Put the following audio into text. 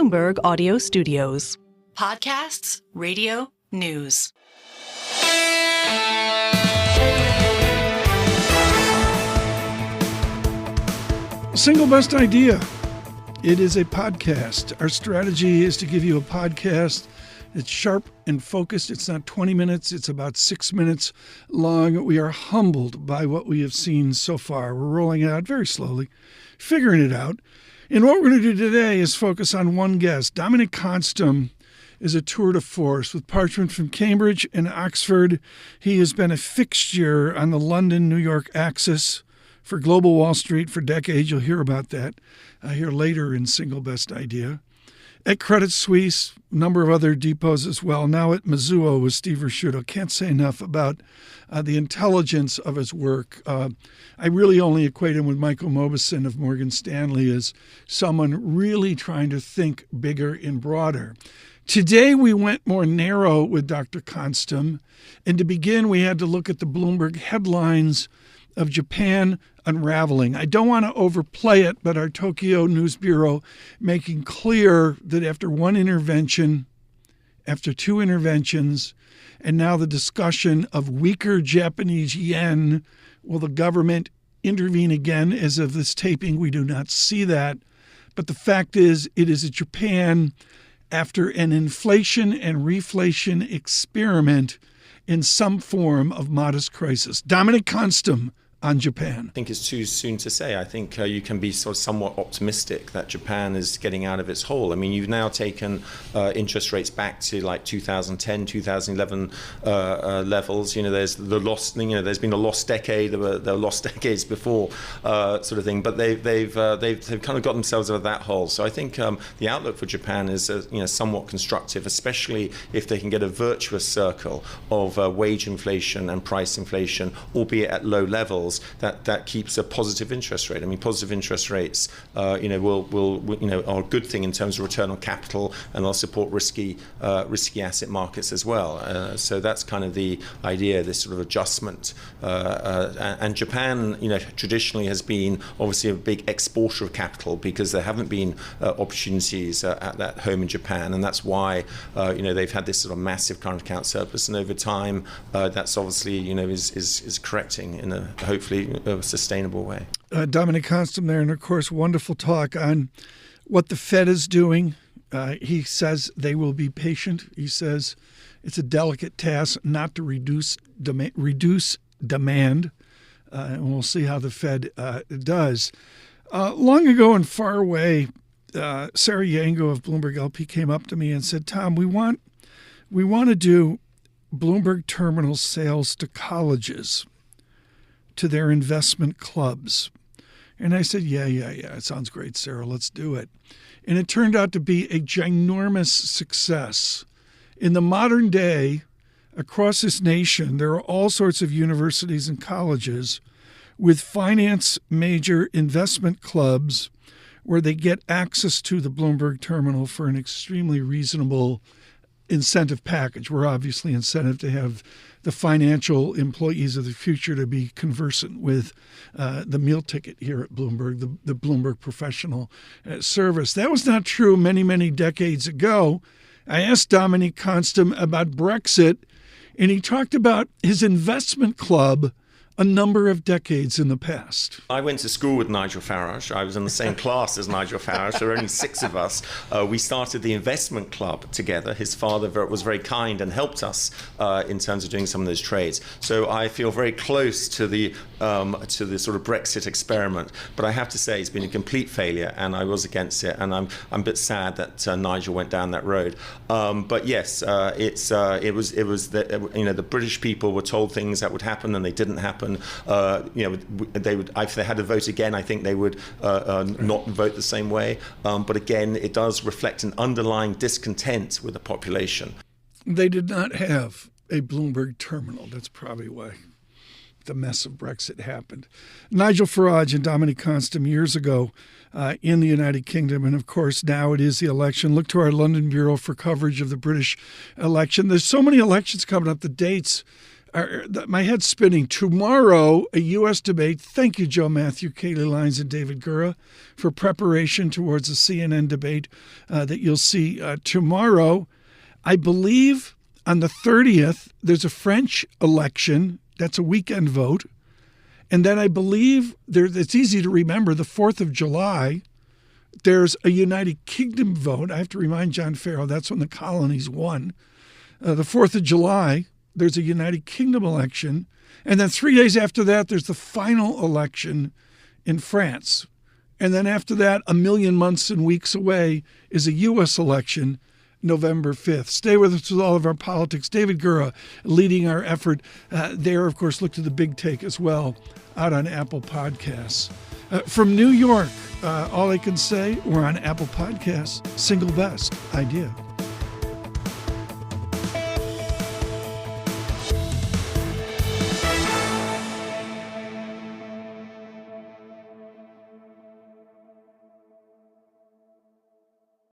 Bloomberg Audio Studios. Podcasts, radio, news. Single best idea. It is a podcast. Our strategy is to give you a podcast that's sharp and focused. It's not 20 minutes. It's about 6 minutes long. We are humbled by what we have seen so far. We're rolling it out very slowly, figuring it out. And what we're going to do today is focus on one guest. Dominic Konstam is a tour de force with Parchment from Cambridge and Oxford. He has been a fixture on the London-New York axis for Global Wall Street for decades. You'll hear about that here later in Single Best Idea. At Credit Suisse, a number of other depots as well. Now at Mizuho with Steve Risciuto. Can't say enough about the intelligence of his work. I really only equate him with Michael Mauboussin of Morgan Stanley as someone really trying to think bigger and broader. Today we went more narrow with Dr. Konstam. And to begin, we had to look at the Bloomberg headlines of Japan unraveling. I don't want to overplay it, but our Tokyo News Bureau making clear that after one intervention, after two interventions, and now the discussion of weaker Japanese yen, will the government intervene again? As of this taping, we do not see that. But the fact is, it is a Japan after an inflation and reflation experiment in some form of modest crisis. Dominic Konstam on Japan. I think it's too soon to say. I think you can be sort of somewhat optimistic that Japan is getting out of its hole. I mean, you've now taken interest rates back to like 2010, 2011 levels. You know, there's the lost. You know, there's been a lost decade. There were lost decades before, sort of thing. But they've kind of got themselves out of that hole. So I think the outlook for Japan is somewhat constructive, especially if they can get a virtuous circle of wage inflation and price inflation, albeit at low levels. That keeps a positive interest rate. I mean, positive interest rates, are a good thing in terms of return on capital, and they'll support risky asset markets as well. So that's kind of the idea, this sort of adjustment. And Japan, traditionally has been obviously a big exporter of capital because there haven't been opportunities at that home in Japan, and that's why they've had this sort of massive current account surplus, and over time that's obviously is correcting in a hopefully a sustainable way. Dominic Konstam there, and of course, wonderful talk on what the Fed is doing. He says they will be patient. He says it's a delicate task not to reduce demand, and we'll see how the Fed does. Long ago and far away, Sarah Yango of Bloomberg LP came up to me and said, "Tom, we want to do Bloomberg terminal sales to colleges, to their investment clubs." And I said, yeah, it sounds great, Sarah, let's do it. And it turned out to be a ginormous success. In the modern day, across this nation, there are all sorts of universities and colleges with finance major investment clubs where they get access to the Bloomberg terminal for an extremely reasonable incentive package. We're obviously incentive to have the financial employees of the future to be conversant with the meal ticket here at Bloomberg, the Bloomberg Professional Service. That was not true many, many decades ago. I asked Dominic Konstam about Brexit, and he talked about his investment club a number of decades in the past. I went to school with Nigel Farage. I was in the same class as Nigel Farage. There were only 6 of us. We started the investment club together. His father was very kind and helped us in terms of doing some of those trades. So I feel very close to the sort of Brexit experiment. But I have to say it's been a complete failure, and I was against it. And I'm a bit sad that Nigel went down that road. But yes, it was the British people were told things that would happen and they didn't happen. They would, if they had to vote again, I think they would not vote the same way. But again, it does reflect an underlying discontent with the population. They did not have a Bloomberg terminal. That's probably why the mess of Brexit happened. Nigel Farage and Dominic Konstam years ago in the United Kingdom, and of course now it is the election. Look to our London Bureau for coverage of the British election. There's so many elections coming up. The dates My head's spinning. Tomorrow, a U.S. debate. Thank you, Joe Matthew, Kaylee Lyons, and David Gura for preparation towards the CNN debate that you'll see tomorrow. I believe on the 30th, there's a French election. That's a weekend vote. And then I believe it's easy to remember, the 4th of July, there's a United Kingdom vote. I have to remind Jon Ferro, that's when the colonies won. The 4th of July, there's a United Kingdom election. And then 3 days after that, there's the final election in France. And then after that, a million months and weeks away, is a U.S. election, November 5th. Stay with us with all of our politics. David Gura leading our effort there. Of course, look to the Big Take as well out on Apple Podcasts. From New York, all I can say, we're on Apple Podcasts. Single best idea.